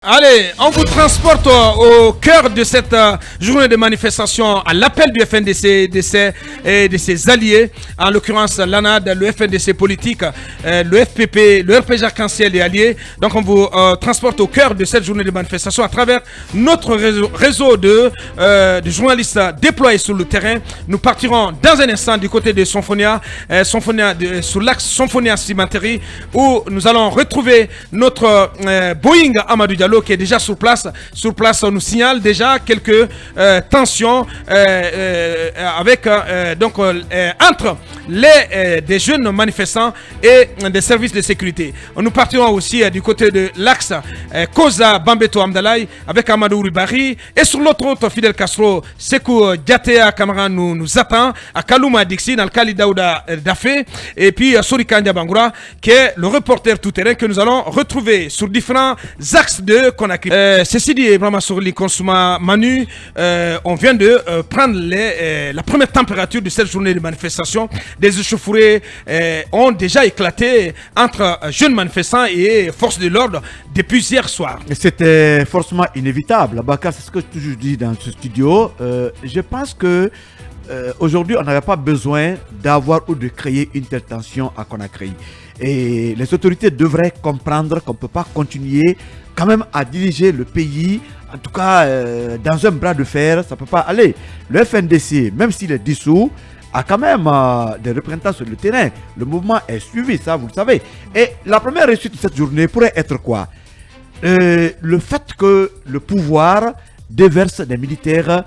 Allez, on vous transporte au cœur de cette journée de manifestation à l'appel du FNDC et de ses alliés, en l'occurrence l'ANAD, le FNDC politique, le FPP, le RPG Arc-en-Ciel et alliés. Donc on vous transporte au cœur de cette journée de manifestation à travers notre réseau de journalistes déployés sur le terrain. Nous partirons dans un instant du côté de Sonfonia, sur l'axe Sonfonia-Cimenterie, où nous allons retrouver notre Boeing Amadou Diallo qui est déjà sur place. Sur place, on nous signale déjà quelques tensions avec entre des jeunes manifestants et des services de sécurité. Nous partirons aussi du côté de l'axe Koza Bambeto Amdalaï avec Amadou Ribari, et sur l'autre route Fidel Castro Sekou Diatea Kamara nous attend à Kalouma Dixi dans le Kali Daouda Dafé, et puis Sorika Ndiabangoura qui est le reporter tout-terrain que nous allons retrouver sur différents axes de Conakry. Ceci dit, vraiment sur les consommateurs Manu, on vient de prendre la première température de cette journée de manifestation. Des échauffourées ont déjà éclaté entre jeunes manifestants et forces de l'ordre depuis hier soir. C'était forcément inévitable. Bakar, c'est ce que je toujours dis dans ce studio. Je pense que aujourd'hui, on n'avait pas besoin d'avoir ou de créer une telle tension à Conakry. Et les autorités devraient comprendre qu'on ne peut pas continuer quand même à diriger le pays, en tout cas dans un bras de fer, ça ne peut pas aller. Le FNDC, même s'il est dissous, a quand même des représentants sur le terrain. Le mouvement est suivi, ça vous le savez. Et la première réussite de cette journée pourrait être quoi? Le fait que le pouvoir déverse des militaires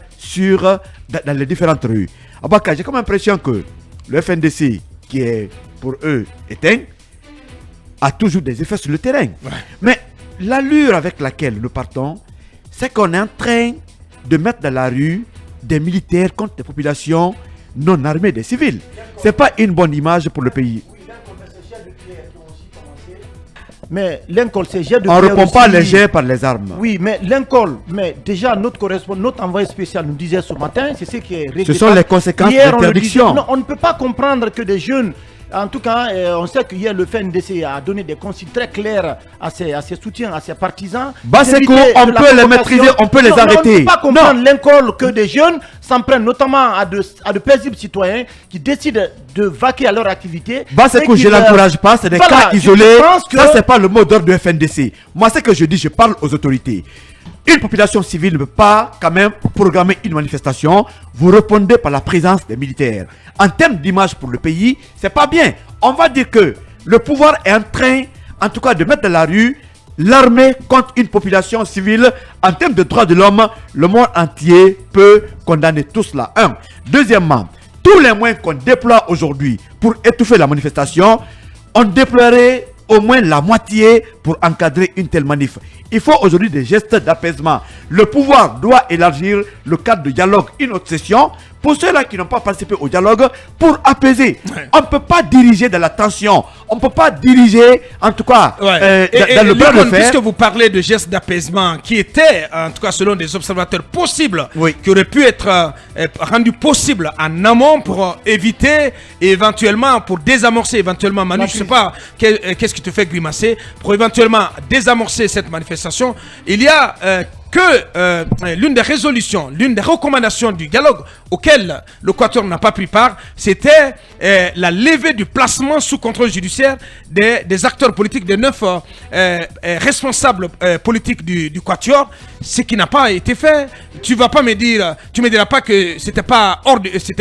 dans les différentes rues. Abaka, j'ai comme l'impression que le FNDC, qui est pour eux éteint, a toujours des effets sur le terrain. Ouais. Mais l'allure avec laquelle nous partons, c'est qu'on est en train de mettre dans la rue des militaires contre des populations non armées, des civils. Ce n'est pas une bonne image pour le pays. Mais l'incol, c'est jet de on ne répond pas les jets par les armes. Oui, mais l'incol, mais déjà notre envoyé spécial nous disait ce matin, c'est ce qui est regrettable. Ce sont les conséquences de l'interdiction. On ne peut pas comprendre que des jeunes, en tout cas, on sait que hier le FNDC a donné des consignes très claires à ses soutiens, à ses partisans. Basseko, on peut les maîtriser, on peut les arrêter. On ne peut pas comprendre l'incol que des jeunes s'en prennent notamment à de paisibles citoyens qui décident de vaquer à leur activité. Basseko, je ne l'encourage pas, c'est des cas isolés. Ça, c'est pas le mot d'ordre du FNDC. Moi, ce que je dis, je parle aux autorités. Une population civile ne peut pas quand même programmer une manifestation. Vous répondez par la présence des militaires. En termes d'image pour le pays, c'est pas bien. On va dire que le pouvoir est en train, en tout cas, de mettre dans la rue l'armée contre une population civile. En termes de droits de l'homme, le monde entier peut condamner tout cela. Un. Deuxièmement, tous les moyens qu'on déploie aujourd'hui pour étouffer la manifestation, on déploierait au moins la moitié pour encadrer une telle manif. Il faut aujourd'hui des gestes d'apaisement. Le pouvoir doit élargir le cadre de dialogue, une autre session, pour ceux-là qui n'ont pas participé au dialogue, pour apaiser. Ouais. On ne peut pas diriger de la tension. On ne peut pas diriger, en tout cas, dans le bras de fer. Puisque vous parlez de gestes d'apaisement qui étaient, en tout cas selon des observateurs, possibles, oui, qui auraient pu être rendus possibles en amont pour éviter, et éventuellement, pour désamorcer, éventuellement, Manu, je ne sais pas qu'est-ce qui te fait grimacer, pour éventuellement désamorcer cette manifestation, il y a que l'une des résolutions, l'une des recommandations du dialogue auquel l'Équateur n'a pas pris part, c'était la levée du placement sous contrôle judiciaire des acteurs politiques, des 9 responsables politiques du Quatuor, ce qui n'a pas été fait. Tu me diras pas que c'était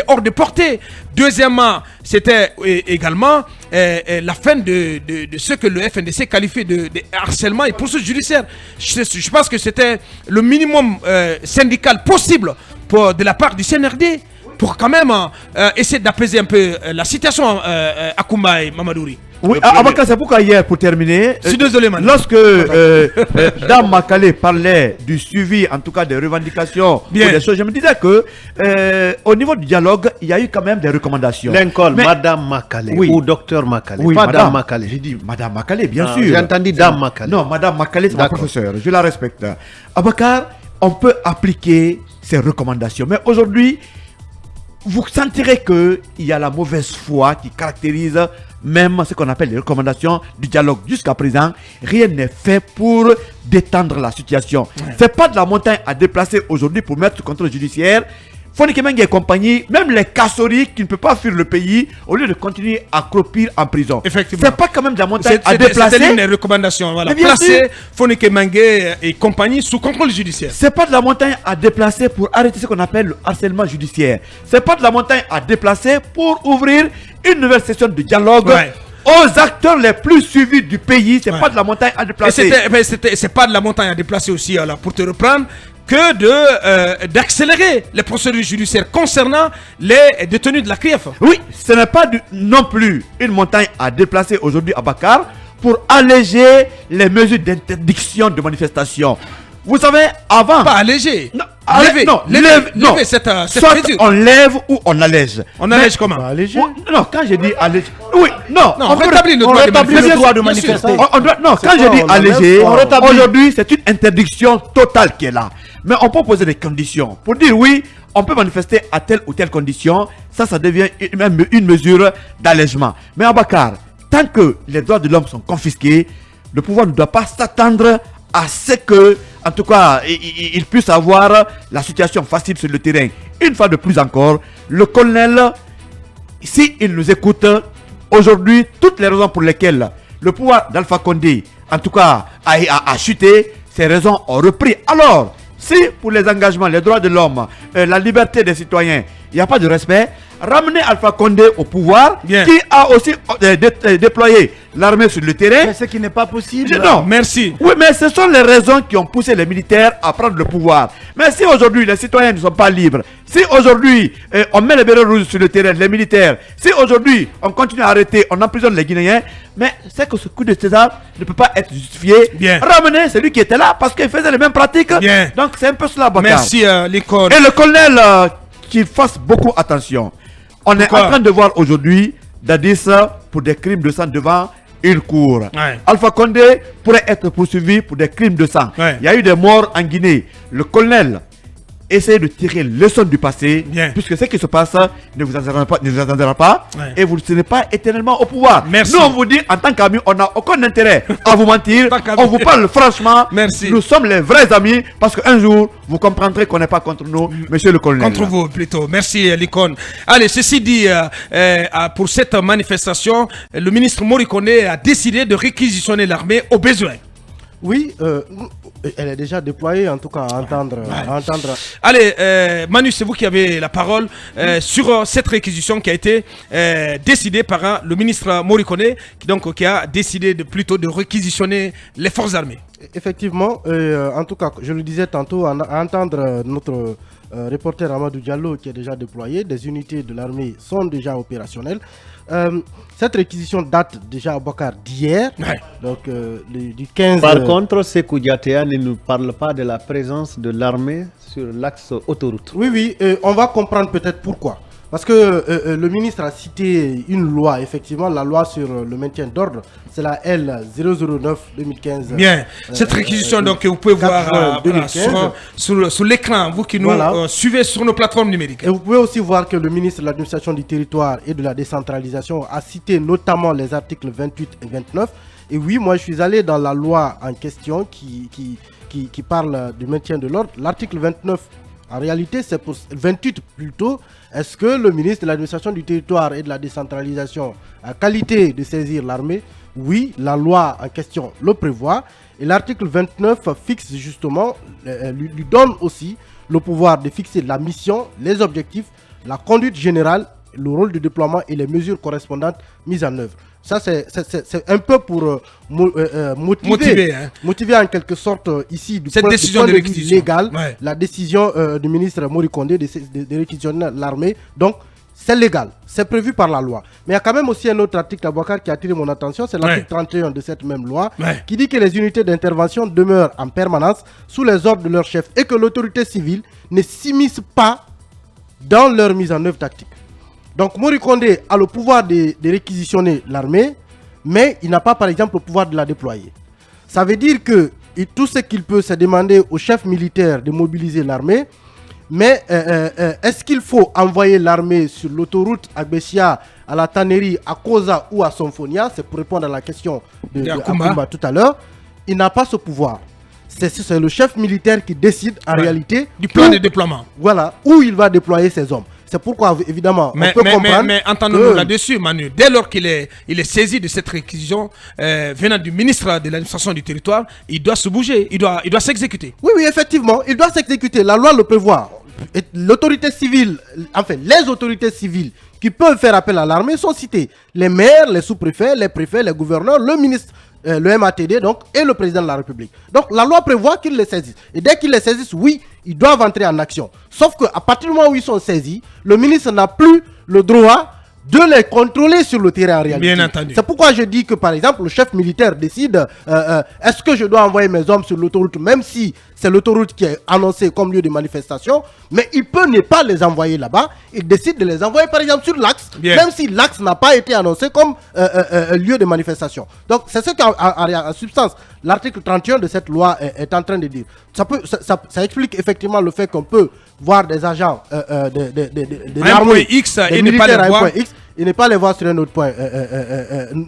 hors de portée. Deuxièmement, c'était également la fin de ce que le FNDC qualifie de harcèlement et poursuite judiciaire. Je pense que c'était le minimum syndical possible de la part du CNRD pour quand même essayer d'apaiser un peu la situation à Koumba et Mamadouri. Oui, Abaka, c'est pourquoi hier, pour terminer, je suis désolé, man. Lorsque Dame Makale parlait du suivi, en tout cas des revendications, ou des choses, je me disais que au niveau du dialogue, il y a eu quand même des recommandations. Lincoln, Madame Makale, oui, ou Docteur Makale. Oui, Madame Makale. J'ai dit Madame Makale, bien sûr. J'ai entendu Dame Makale. Non, Madame Makale, c'est ma professeure, je la respecte. Abakar, on peut appliquer ces recommandations, mais aujourd'hui, vous sentirez qu'il y a la mauvaise foi qui caractérise même ce qu'on appelle les recommandations du dialogue. Jusqu'à présent, rien n'est fait pour détendre la situation. C'est pas de la montagne à déplacer aujourd'hui pour mettre sous contrôle judiciaire. Fonike Mengue et compagnie, même les Kassori qui ne peuvent pas fuir le pays, au lieu de continuer à croupir en prison. Effectivement. C'est pas quand même de la montagne à déplacer. C'était l'une des recommandations. Voilà. Placer Fonike Mengue et compagnie sous contrôle judiciaire. C'est pas de la montagne à déplacer pour arrêter ce qu'on appelle le harcèlement judiciaire. C'est pas de la montagne à déplacer pour ouvrir une nouvelle session de dialogue. Aux acteurs les plus suivis du pays, c'est pas de la montagne à déplacer. C'est pas de la montagne à déplacer aussi, alors, pour te reprendre, que d'accélérer les procédures judiciaires concernant les détenus de la CRIEF. Oui, ce n'est pas non plus une montagne à déplacer aujourd'hui à Bakar pour alléger les mesures d'interdiction de manifestation. Vous savez, avant... Pas alléger. Non, lever cette soit mesure. on lève ou on allège. On allège comment? Alléger. Non, quand j'ai dit alléger... Oui, non. On rétablit le droit de manifester. Non, quand j'ai dit alléger, aujourd'hui, c'est une interdiction totale qui est là. Mais on peut poser des conditions. Pour dire oui, on peut manifester à telle ou telle condition. Ça devient même une mesure d'allègement. Mais à Bakar, tant que les droits de l'homme sont confisqués, le pouvoir ne doit pas s'attendre à ce que, en tout cas, il puisse avoir la situation facile sur le terrain. Une fois de plus encore, le colonel, s'il nous écoute, aujourd'hui, toutes les raisons pour lesquelles le pouvoir d'Alpha Condé, en tout cas, a chuté, ces raisons ont repris. Alors, si pour les engagements, les droits de l'homme, la liberté des citoyens, il n'y a pas de respect, ramener Alpha Condé au pouvoir, qui a aussi déployé l'armée sur le terrain. Mais ce qui n'est pas possible. Non, merci. Oui, mais ce sont les raisons qui ont poussé les militaires à prendre le pouvoir. Mais si aujourd'hui les citoyens ne sont pas libres, si aujourd'hui on met les bérets rouges sur le terrain, les militaires, si aujourd'hui on continue à arrêter, on emprisonne les Guinéens, mais c'est que ce coup de César ne peut pas être justifié. Ramener celui qui était là parce qu'il faisait les mêmes pratiques. Donc c'est un peu cela, Bakar. Merci, Lincoln. Et le colonel, qu'il fasse beaucoup attention. On est en train de voir aujourd'hui Dadis pour des crimes de sang devant une cour. Alpha Condé pourrait être poursuivi pour des crimes de sang. Il y a eu des morts en Guinée. Le colonel essaie de tirer leçon du passé, puisque ce qui se passe ne vous attendra pas, et vous ne serez pas éternellement au pouvoir. Merci. Nous, on vous dit, en tant qu'amis, on n'a aucun intérêt à vous mentir. On vous parle franchement. Merci. Nous sommes les vrais amis, parce qu'un jour, vous comprendrez qu'on n'est pas contre nous, monsieur le colonel. Contre vous, plutôt. Merci, Likon. Allez, ceci dit, pour cette manifestation, le ministre Morikone a décidé de réquisitionner l'armée au besoin. Oui, elle est déjà déployée, en tout cas, à entendre. Allez, Manu, c'est vous qui avez la parole sur cette réquisition qui a été décidée par le ministre Morikone, qui a décidé plutôt de réquisitionner les forces armées. Effectivement, en tout cas, je le disais tantôt, à entendre notre reporter Amadou Diallo qui est déjà déployé, des unités de l'armée sont déjà opérationnelles. Cette réquisition date déjà à Bakar d'hier, donc du 15... Par contre, Sékou Diatéa ne nous parle pas de la présence de l'armée sur l'axe autoroute. Oui, on va comprendre peut-être pourquoi. Parce que le ministre a cité une loi, effectivement, la loi sur le maintien d'ordre, c'est la L009-2015. Bien, cette réquisition, donc, vous pouvez voir sur l'écran, vous qui nous suivez sur nos plateformes numériques. Et vous pouvez aussi voir que le ministre de l'administration du territoire et de la décentralisation a cité notamment les articles 28 et 29. Et oui, moi je suis allé dans la loi en question qui parle du maintien de l'ordre. L'article 29, en réalité, c'est pour 28 plutôt. Est-ce que le ministre de l'administration du territoire et de la décentralisation a qualité de saisir l'armée? Oui, la loi en question le prévoit. Et l'article 29 fixe justement, lui donne aussi le pouvoir de fixer la mission, les objectifs, la conduite générale, le rôle de déploiement et les mesures correspondantes mises en œuvre. Ça, c'est un peu pour motiver en quelque sorte ici cette décision de réquisition légale, la décision du ministre Morikone de réquisitionner l'armée. Donc, c'est légal, c'est prévu par la loi. Mais il y a quand même aussi un autre article à Bakar qui a attiré mon attention, c'est l'article 31 de cette même loi, qui dit que les unités d'intervention demeurent en permanence sous les ordres de leur chef et que l'autorité civile ne s'immisce pas dans leur mise en œuvre tactique. Donc Morikone a le pouvoir de réquisitionner l'armée, mais il n'a pas par exemple le pouvoir de la déployer. Ça veut dire que tout ce qu'il peut, c'est demander au chef militaire de mobiliser l'armée, Mais est-ce qu'il faut envoyer l'armée sur l'autoroute à Bessia, à la tannerie, à Koza ou à Sonfonia? C'est pour répondre à la question de Akumba tout à l'heure. Il n'a pas ce pouvoir. C'est le chef militaire qui décide en réalité du plan de déploiement. Voilà, où il va déployer ses hommes. C'est pourquoi, évidemment, on peut comprendre. Mais entendons-nous là-dessus, Manu. Dès lors qu'il est saisi de cette réquisition venant du ministre de l'administration du territoire, il doit se bouger, il doit s'exécuter. Oui, effectivement, il doit s'exécuter. La loi le prévoit. L'autorité civile, enfin, les autorités civiles qui peuvent faire appel à l'armée sont citées. Les maires, les sous-préfets, les préfets, les gouverneurs, le ministre, le MATD donc, et le président de la République. Donc la loi prévoit qu'ils les saisissent. Et dès qu'ils les saisissent, oui, ils doivent entrer en action. Sauf qu'à partir du moment où ils sont saisis, le ministre n'a plus le droit de les contrôler sur le terrain en réalité. Bien entendu. C'est pourquoi je dis que par exemple le chef militaire décide est-ce que je dois envoyer mes hommes sur l'autoroute, même si c'est l'autoroute qui est annoncée comme lieu de manifestation, mais il peut ne pas les envoyer là-bas. Il décide de les envoyer par exemple sur l'axe, même si l'axe n'a pas été annoncé comme lieu de manifestation. Donc c'est ce qu'en substance l'article 31 de cette loi est en train de dire. Ça explique effectivement le fait qu'on peut voir des agents de l'armée, X des et ne pas les militaires à un voir. point X, et ne pas les voir sur un autre point,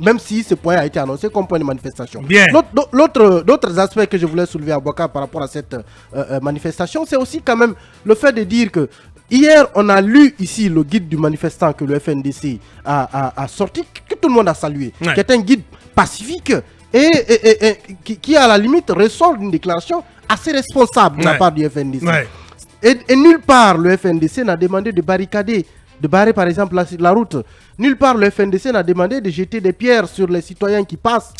même si ce point a été annoncé comme point de manifestation. Bien. D'autres aspects que je voulais soulever à Boaka par rapport à cette manifestation, c'est aussi quand même le fait de dire que hier, on a lu ici le guide du manifestant que le FNDC a sorti, que tout le monde a salué, qui est un guide pacifique et qui à la limite ressort d'une déclaration assez responsable de la part du FNDC. Et nulle part le FNDC n'a demandé de barricader, de barrer par exemple la route. Nulle part le FNDC n'a demandé de jeter des pierres sur les citoyens qui passent.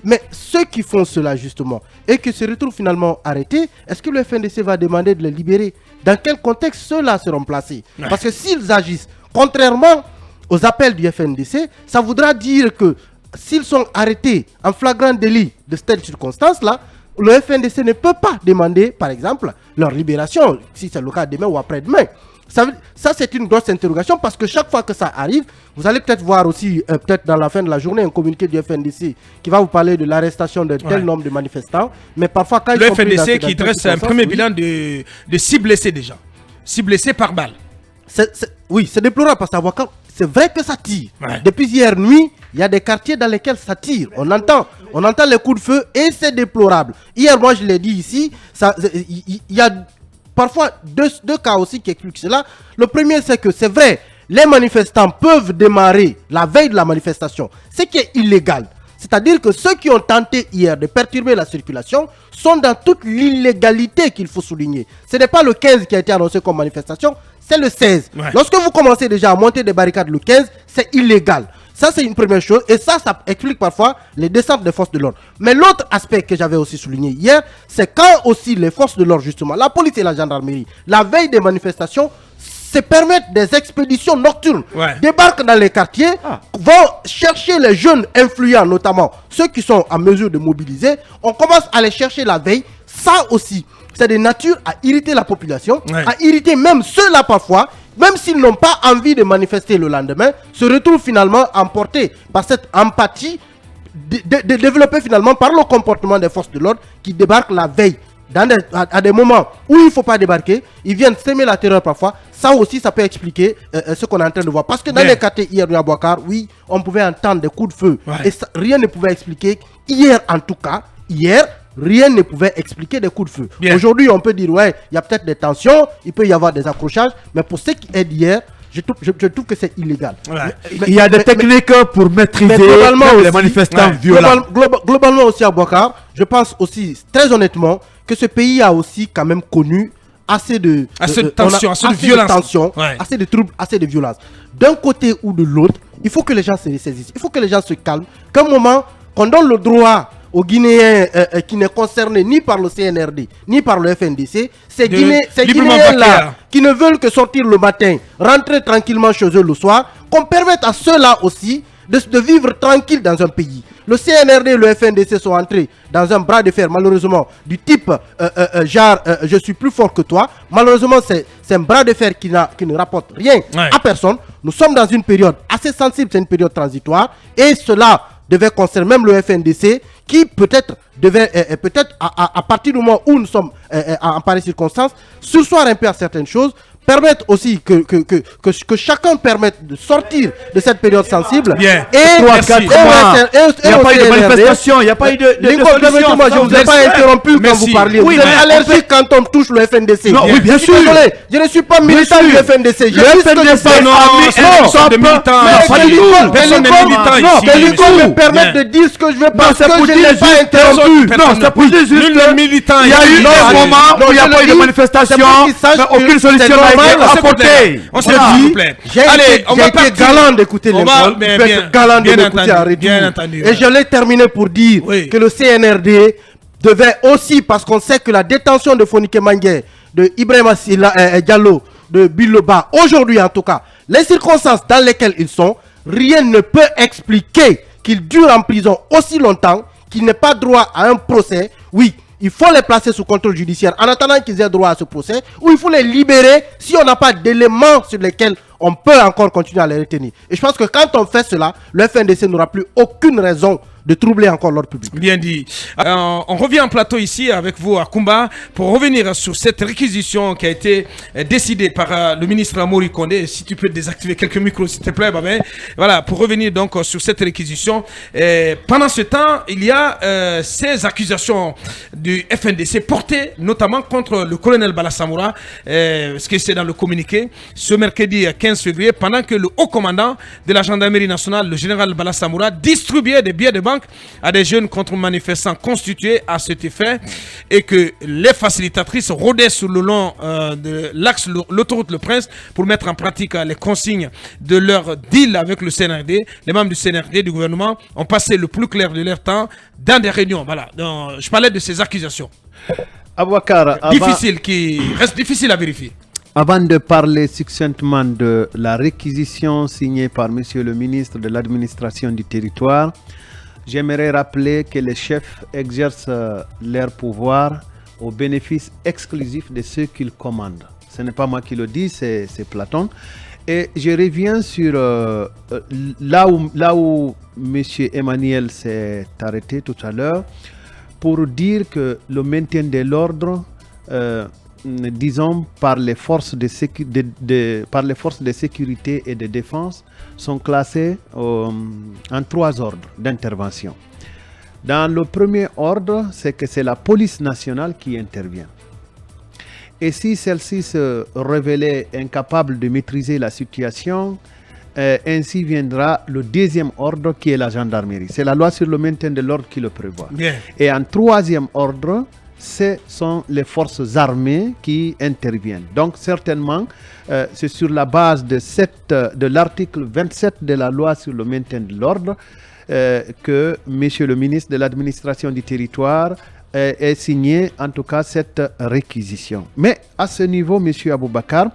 Mais ceux qui font cela justement et qui se retrouvent finalement arrêtés, est-ce que le FNDC va demander de les libérer? Dans quel contexte ceux-là seront placés? Parce que s'ils agissent contrairement aux appels du FNDC, ça voudra dire que s'ils sont arrêtés en flagrant délit de cette circonstance-là, le FNDC ne peut pas demander, par exemple, leur libération, si c'est le cas demain ou après-demain. Ça, c'est une grosse interrogation parce que chaque fois que ça arrive, vous allez peut-être voir aussi, peut-être dans la fin de la journée, un communiqué du FNDC qui va vous parler de l'arrestation d'un tel nombre de manifestants. Mais parfois, quand le FNDC qui dresse un premier bilan de 6 blessés déjà. 6 blessés par balle. Oui, c'est déplorable parce que c'est vrai que ça tire. Depuis hier nuit, il y a des quartiers dans lesquels ça tire. On entend les coups de feu et c'est déplorable. Hier, moi, je l'ai dit ici, il y a parfois deux cas aussi qui expliquent cela. Le premier, c'est que c'est vrai, les manifestants peuvent démarrer la veille de la manifestation, ce qui est illégal. C'est-à-dire que ceux qui ont tenté hier de perturber la circulation sont dans toute l'illégalité qu'il faut souligner. Ce n'est pas le 15 qui a été annoncé comme manifestation, c'est le 16. Lorsque vous commencez déjà à monter des barricades le 15, c'est illégal. Ça, c'est une première chose. Et ça explique parfois les descentes des forces de l'ordre. Mais l'autre aspect que j'avais aussi souligné hier, c'est quand aussi les forces de l'ordre, justement, la police et la gendarmerie, la veille des manifestations, se permettent des expéditions nocturnes, débarquent dans les quartiers, vont chercher les jeunes influents, notamment ceux qui sont en mesure de mobiliser. On commence à les chercher la veille. Ça aussi, c'est de nature à irriter la population, à irriter même ceux-là parfois, même s'ils n'ont pas envie de manifester le lendemain, se retrouvent finalement emportés par cette empathie développée finalement par le comportement des forces de l'ordre qui débarquent la veille. À des moments où il ne faut pas débarquer, ils viennent semer la terreur parfois. Ça aussi, ça peut expliquer ce qu'on est en train de voir. Parce que dans les quartiers hier de Abouakar, oui, on pouvait entendre des coups de feu. Et ça, rien ne pouvait expliquer. Hier, en tout cas, rien ne pouvait expliquer des coups de feu. Aujourd'hui, on peut dire, ouais, il y a peut-être des tensions, il peut y avoir des accrochages. Mais pour ce qui est d'hier, je trouve que c'est illégal. Il y a des techniques pour maîtriser les manifestants violents. Globalement aussi à Boakar, je pense aussi, très honnêtement, que ce pays a aussi quand même connu assez de tension, assez de violence. Assez de troubles, assez de violence. D'un côté ou de l'autre, il faut que les gens se ressaisissent. Il faut que les gens se calment. Qu'à un moment, qu'on donne le droit aux Guinéens qui n'est concerné ni par le CNRD, ni par le FNDC, ces Guinéens-là qui ne veulent que sortir le matin, rentrer tranquillement chez eux le soir, qu'on permette à ceux-là aussi de vivre tranquille dans un pays. Le CNRD et le FNDC sont entrés dans un bras de fer, malheureusement, du type je suis plus fort que toi. Malheureusement, c'est un bras de fer qui ne rapporte rien à personne. Nous sommes dans une période assez sensible, c'est une période transitoire, et cela devait concerner même le FNDC qui peut-être devait, peut-être à partir du moment où nous sommes en pareille circonstance, sursoir un peu à certaines choses, permettre aussi que chacun permette de sortir de cette période sensible. Bien. Et 3-4 mois. Il n'y a pas eu de manifestation, il n'y a pas eu de solution. Moi, je ne vous ai pas interrompu quand vous parliez. Oui, Vous êtes mais allergique quand on touche le FNDC. Non, oui, bien sûr. Désolé, je ne suis pas militant du FNDC. Je Le dis ce que je FNDC, sais. personne de militant. Mais Pas du tout. Personne n'est militant ici. que l'icône me monsieur. permette Bien. de dire ce que je veux parce c'est que pour je dire n'ai pas juste interrompu. Personne- Non, c'est pour dire juste Nul n'est que militant il y a ici. eu un moment où il n'y a pas eu de manifestation, mais aucune solution n'a été apportée. On se Voilà. dit, s'il vous plaît. Allez, on va été partir. galant d'écouter On va- l'école. mais Je vais bien- être galant de bien m'écouter entendu, en retour. bien entendu, Et voilà. je l'ai terminé pour dire Oui. que le CNRD devait aussi, parce qu'on sait que la détention de Fonike Mangué, de Ibrahima Diallo, de Biloba, aujourd'hui en tout cas, les circonstances dans lesquelles ils sont, rien ne peut expliquer qu'ils durent en prison aussi longtemps, qu'ils n'aient pas droit à un procès. Oui, il faut les placer sous contrôle judiciaire en attendant qu'ils aient droit à ce procès, ou il faut les libérer si on n'a pas d'éléments sur lesquels on peut encore continuer à les retenir. Et je pense que quand on fait cela, le FNDC n'aura plus aucune raison de troubler encore l'ordre public. Bien dit. On revient en plateau ici avec vous à Kumba pour revenir sur cette réquisition qui a été décidée par le ministre Amori Kondé. Si tu peux désactiver quelques micros s'il te plaît, Babin. Voilà, pour revenir donc sur cette réquisition. Pendant ce temps, il y a ces accusations du FNDC portées notamment contre le colonel Balasamoura, ce que c'est dans le communiqué, ce mercredi 15 février, pendant que le haut commandant de la gendarmerie nationale, le général Balasamoura, distribuait des billets de banque à des jeunes contre-manifestants constitués à cet effet et que les facilitatrices rôdaient sur le long de l'axe l'autoroute Le Prince pour mettre en pratique les consignes de leur deal avec le CNRD. Les membres du CNRD, du gouvernement, ont passé le plus clair de leur temps dans des réunions. Voilà. Donc, je parlais de ces accusations Abouakar, difficiles qui restent difficiles à vérifier. avant de parler succinctement de la réquisition signée par Monsieur le ministre de l'administration du territoire, j'aimerais rappeler que les chefs exercent leur pouvoir au bénéfice exclusif de ceux qu'ils commandent. Ce n'est pas moi qui le dis, c'est Platon. Et je reviens sur là où M. Emmanuel s'est arrêté tout à l'heure pour dire que le maintien de l'ordre, disons par les forces de sécurité et de défense, sont classés en 3 ordres d'intervention. Dans le premier ordre, c'est que c'est la police nationale qui intervient. Et si celle-ci se révélait incapable de maîtriser la situation, ainsi viendra le deuxième ordre qui est la gendarmerie. C'est la loi sur le maintien de l'ordre qui le prévoit. Bien. Et en troisième ordre, ce sont les forces armées qui interviennent. Donc certainement, c'est sur la base de l'article 27 de la loi sur le maintien de l'ordre que Monsieur le ministre de l'administration du territoire est signé en tout cas cette réquisition. Mais à ce niveau, Monsieur Aboubakar,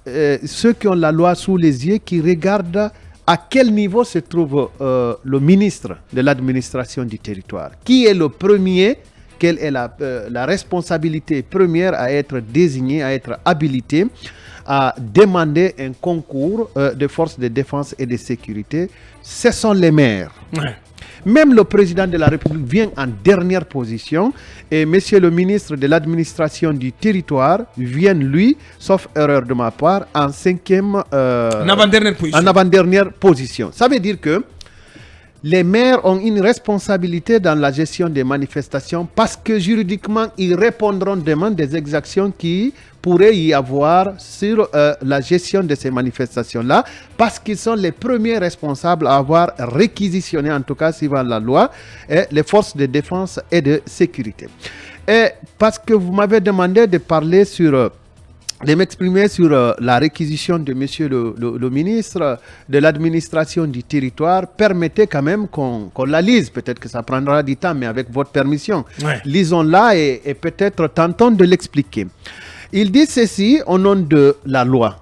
ceux qui ont la loi sous les yeux, qui regardent à quel niveau se trouve le ministre de l'administration du territoire. Qui est le premier? Quelle est la responsabilité première à être désignée, à être habilité à demander un concours de forces de défense et de sécurité? Ce sont les maires. Ouais. Même le président de la République vient en dernière position et monsieur le ministre de l'administration du territoire vient, lui, sauf erreur de ma part, en avant-dernière position. Ça veut dire que les maires ont une responsabilité dans la gestion des manifestations parce que juridiquement, ils répondront demain des exactions qui pourrait y avoir sur la gestion de ces manifestations-là, parce qu'ils sont les premiers responsables à avoir réquisitionné, en tout cas suivant la loi, les forces de défense et de sécurité. Et parce que vous m'avez demandé de parler sur... de m'exprimer sur la réquisition de monsieur le ministre de l'administration du territoire, permettez quand même qu'on la lise. Peut-être que ça prendra du temps, mais avec votre permission, lisons-la et peut-être tentons de l'expliquer. Il dit ceci au nom de la loi.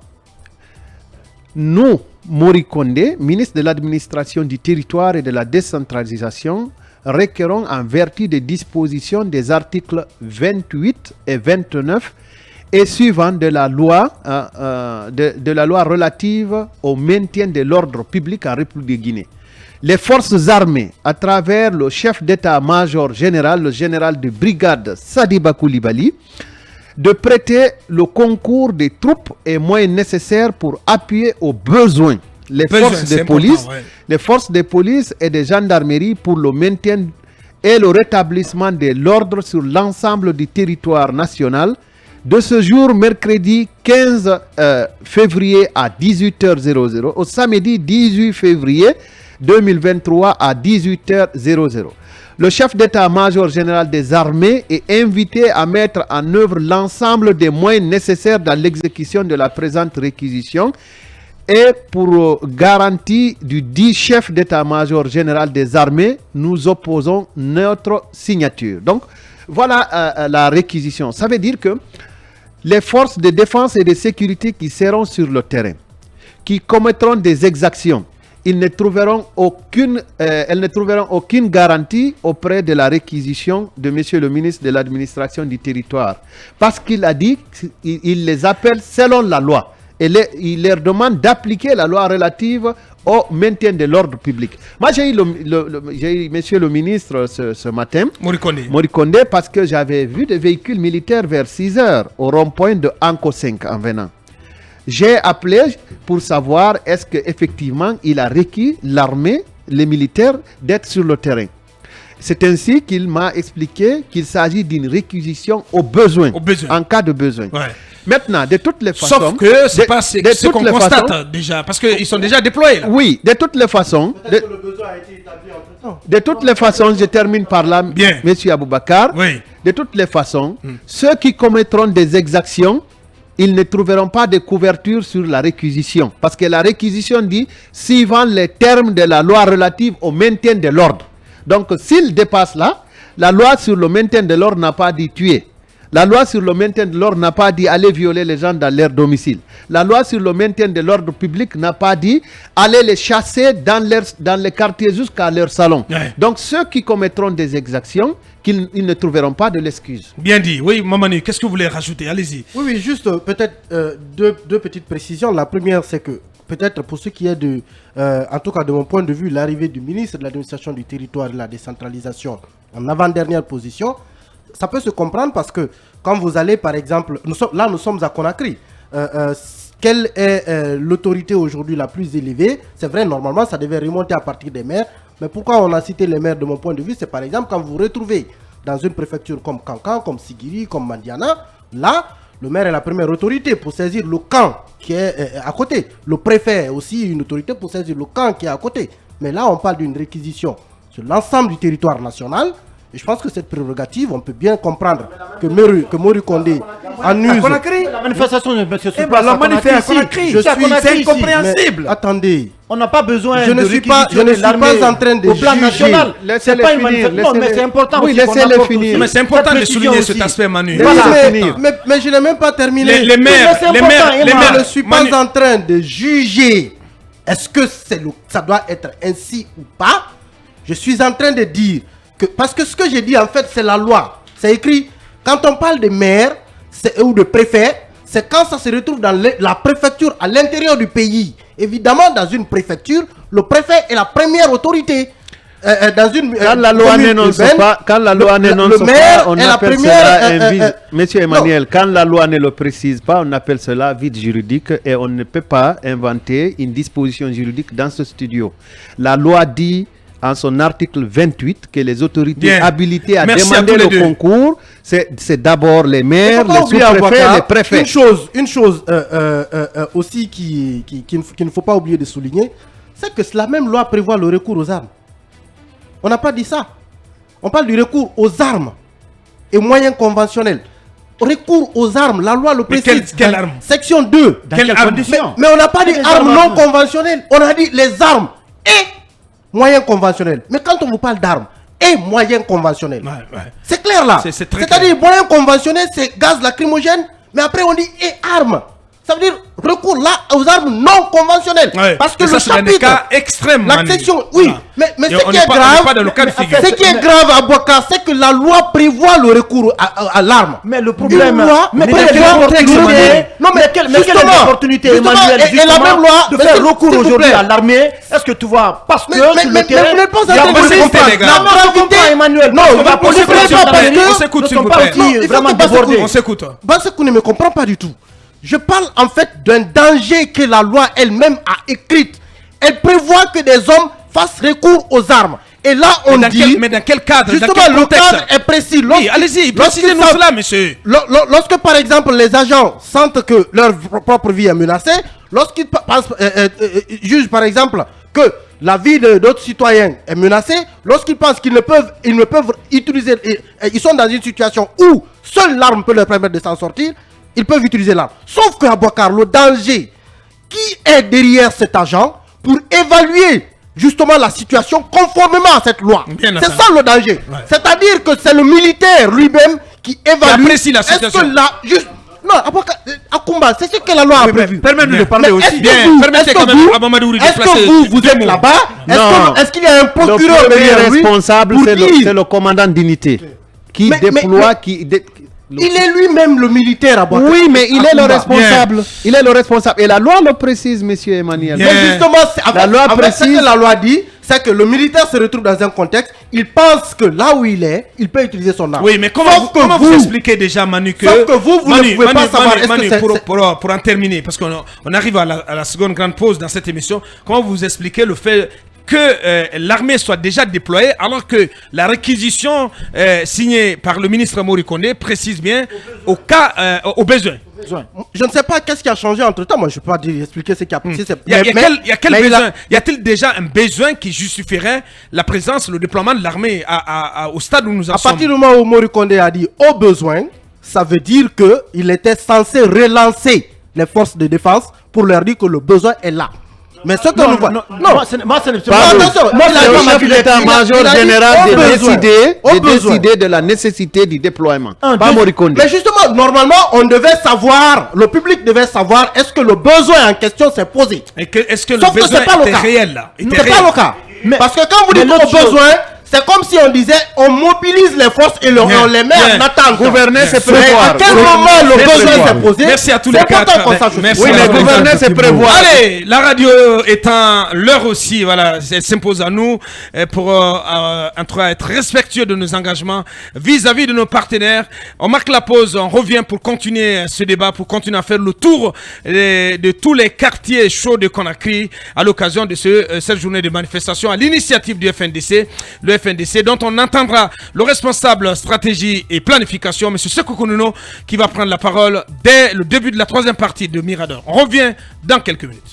Nous, Mori Kondé, ministre de l'administration du territoire et de la décentralisation, requérons en vertu des dispositions des articles 28 et 29 et suivant de la loi de la loi relative au maintien de l'ordre public en République de Guinée, les forces armées, à travers le chef d'état-major général, le général de brigade Sadiba Koulibaly, de prêter le concours des troupes et moyens nécessaires pour appuyer aux besoins les forces de police et de gendarmerie pour le maintien et le rétablissement de l'ordre sur l'ensemble du territoire national. De ce jour, mercredi 15 février à 18h00 au samedi 18 février 2023 à 18h00. Le chef d'état-major général des armées est invité à mettre en œuvre l'ensemble des moyens nécessaires dans l'exécution de la présente réquisition et pour garantie du dit chef d'état-major général des armées, nous opposons notre signature. Donc, voilà la réquisition. Ça veut dire que les forces de défense et de sécurité qui seront sur le terrain, qui commettront des exactions, elles ne trouveront aucune garantie auprès de la réquisition de monsieur le ministre de l'administration du territoire. Parce qu'il a dit qu'il les appelle selon la loi. Et il leur demande d'appliquer la loi relative au maintien de l'ordre public. Moi, j'ai eu monsieur le ministre ce matin, Morikonde, parce que j'avais vu des véhicules militaires vers 6 heures au rond-point de Anko 5 en venant. J'ai appelé pour savoir est-ce qu'effectivement il a requis l'armée, les militaires, d'être sur le terrain. C'est ainsi qu'il m'a expliqué qu'il s'agit d'une réquisition au besoin, en cas de besoin. Ouais. Maintenant, de toutes les façons... Sauf que c'est pas ce qu'on constate déjà, parce qu'ils sont déjà déployés là. Oui, de toutes les façons... Peut-être que le besoin a été établi entre-temps. De toutes les façons, je termine par là, monsieur Aboubacar. Oui. De toutes les façons, ceux qui commettront des exactions, ils ne trouveront pas de couverture sur la réquisition. Parce que la réquisition dit, suivant les termes de la loi relative au maintien de l'ordre. Donc, s'ils dépassent là, la loi sur le maintien de l'ordre n'a pas dit tuer. La loi sur le maintien de l'ordre n'a pas dit aller violer les gens dans leur domicile. La loi sur le maintien de l'ordre public n'a pas dit aller les chasser dans les quartiers jusqu'à leur salon. Ouais. Donc, ceux qui commettront des exactions, ils ne trouveront pas de l'excuse. Bien dit. Oui, Mamani, qu'est-ce que vous voulez rajouter? Allez-y. Oui, juste peut-être deux petites précisions. La première, c'est que peut-être pour ce qui est en tout cas de mon point de vue, l'arrivée du ministre de l'administration du territoire et de la décentralisation en avant-dernière position, ça peut se comprendre parce que quand vous allez par exemple, nous sommes à Conakry, quelle est l'autorité aujourd'hui la plus élevée? C'est vrai, normalement ça devait remonter à partir des maires, mais pourquoi on a cité les maires de mon point de vue? C'est par exemple quand vous vous retrouvez dans une préfecture comme Kankan, comme Sigiri, comme Mandiana, là le maire est la première autorité pour saisir le camp qui est à côté. Le préfet est aussi une autorité pour saisir le camp qui est à côté. Mais là, on parle d'une réquisition sur l'ensemble du territoire national. Et je pense que cette prérogative, on peut bien comprendre que Morikonde en use. La manifestation de M. Soupla, la manifestation à Conakry, c'est incompréhensible. Attendez. On n'a pas besoin je ne suis pas en train de au plan national. C'est pas une manifestation. Non, mais c'est important. Oui, laissez-le finir. Mais c'est important de souligner cet aspect, Manu. Mais je n'ai même pas terminé. Les maires, je ne suis pas en train de juger. Est-ce que ça doit être ainsi ou pas? Je suis en train de dire que, parce que ce que j'ai dit en fait, c'est la loi. C'est écrit, quand on parle de maire ou de préfet, c'est quand ça se retrouve dans la préfecture à l'intérieur du pays. Évidemment, dans une préfecture, le préfet est la première autorité. Quand la loi n'énonce pas, on appelle cela un vide. Monsieur Emmanuel, quand la loi ne le précise pas, on appelle cela vide juridique et on ne peut pas inventer une disposition juridique dans ce studio. La loi dit en son article 28 que les autorités habilitées à demander le concours, c'est d'abord les maires, les sous-préfets, les préfets. Une chose aussi qu'il ne faut pas oublier de souligner, c'est que la même loi prévoit le recours aux armes. On n'a pas dit ça. On parle du recours aux armes et moyens conventionnels. Recours aux armes, la loi le précise. Quelle arme? Section 2. Dans quelles conditions? Mais on n'a pas dit armes non conventionnelles. On a dit les armes et moyens conventionnels. Mais quand on vous parle d'armes et moyens conventionnels, c'est clair là. C'est-à-dire moyens conventionnels, c'est gaz lacrymogène, mais après on dit et armes. Ça veut dire recours là aux armes non conventionnelles. Ouais. Parce que Et ça, le c'est dans des chapitre, cas extrêmes, la Manu. section, oui, Voilà. mais Et ce on qui n'est est pas- on grave, n'est pas dans le cas de figure. ce qui est grave à Bouakar, c'est que la loi prévoit le recours à l'arme. Mais le problème, Une loi mais prévoit quelle opportunité, le recours. Non, mais quelle est l'opportunité, justement, Emmanuel, et la justement, même loi de mais faire s'il- recours s'il vous aujourd'hui plaît. à l'armée? Est-ce que tu vois? Parce que Mais sur le terrain, vous n'êtes pas en il y a train de beaucoup me de comprendre. les gars. La Non, je gravité, comprends, Emmanuel. non, Parce que vous la ne police comprenez sur pas le parce terrain, que on s'écoute, ne s'il sont vous pas plaît. aussi Non, il faut vraiment que Bassèkou- débordés. On s'écoute. Bassèkou ne me comprend pas du tout. Je parle en fait d'un danger que la loi elle-même a écrite. Elle prévoit que des hommes fassent recours aux armes. Et là, on dit... Mais dans quel cadre? Dans Justement, quel le contexte? cadre est précis. Oui, allez-y, précisez-nous lorsqu'ils cela, savent- monsieur. Lorsque, par exemple, les agents sentent que leur propre vie est menacée, lorsqu'ils jugent, par exemple, que la vie d'autres citoyens est menacée, lorsqu'ils pensent qu'ils ne peuvent utiliser, ils sont dans une situation où seule l'arme peut leur permettre de s'en sortir, ils peuvent utiliser l'arme. Sauf qu'à Bouakar, le danger qui est derrière cet agent pour évaluer justement la situation conformément à cette loi. Bien C'est entendu. ça le danger. Ouais. C'est-à-dire que c'est le militaire lui-même qui évalue. apprécie la situation. Est-ce que là, juste. Non, Akoumba, c'est ce que la loi a prévu. Permets-nous de Bien. parler Mais aussi. est-ce Bien, que vous, permettez est-ce quand que même vous- à Mamadou de est-ce déplacer que vous deux êtes mots. là-bas? Non. Est-ce qu'il y a un Le procureur premier derrière lui responsable, pour c'est dire- le commandant d'unité qui Mais- déploie, Il est lui-même le militaire à Bouakar. Oui, mais il est le Akoumba. responsable. Il est le responsable. Et la loi le précise, monsieur Emmanuel. Bien. Mais justement, La loi ce précise- que la loi dit, c'est que le militaire se retrouve dans un contexte, il pense que là où il est, il peut utiliser son arme. Oui, mais comment, Sauf que comment vous expliquez déjà, Manu, que... Sauf que vous ne Manu, pouvez pas Manu, savoir, Manu, est-ce que Manu, c'est- pour en terminer, parce qu'on arrive à la seconde grande pause dans cette émission, comment vous expliquez le fait que l'armée soit déjà déployée alors que la réquisition signée par le ministre Morikone précise bien au cas, au besoin. Je ne sais pas qu'est-ce qui a changé entre temps. Moi, je ne peux pas expliquer ce qui a. Si c'est- Il y a quel mais il a- besoin? Y a-t-il déjà un besoin qui justifierait la présence, le déploiement de l'armée au stade où nous en À sommes? partir du moment où Morikone a dit au besoin, ça veut dire qu'il était censé relancer les forces de défense pour leur dire que le besoin est là. Mais ce que nous voyons. Moi, ce n'est Pardon. attention, Moi, il a c'est dit- au chef il a dit- d'état-major il a dit général au de besoin. Au besoin. décider de la nécessité du déploiement. Un, Pas deux- Morikone. Mais justement, normalement, on devait savoir, le public devait savoir, est-ce que le besoin en question s'est posé. Et est-ce que le Sauf que besoin c'est pas le était cas. réel là? Était C'est réel. pas le cas. Mais- Parce que quand vous mais dites l'autre au chose- besoin, c'est comme si on disait on mobilise les forces et on les met Bien. en attente. Gouverner, c'est Mais prévoir. à quel moment le C'est besoin prévoir. s'est posé? Merci à tous C'est les important quatre. qu'on sache. Merci Oui, à mais tous les gouverner, quatre. c'est prévoir. Allez, la radio étant l'heure aussi, voilà, elle s'impose à nous pour en tout cas, être respectueux de nos engagements vis-à-vis de nos partenaires. On marque la pause, on revient pour continuer ce débat, pour continuer à faire le tour de tous les quartiers chauds de Conakry à l'occasion de cette journée de manifestation à l'initiative du FNDC, le FNDC dont on entendra le responsable stratégie et planification, M. Sekou Koununo, qui va prendre la parole dès le début de la troisième partie de Mirador. On revient dans quelques minutes.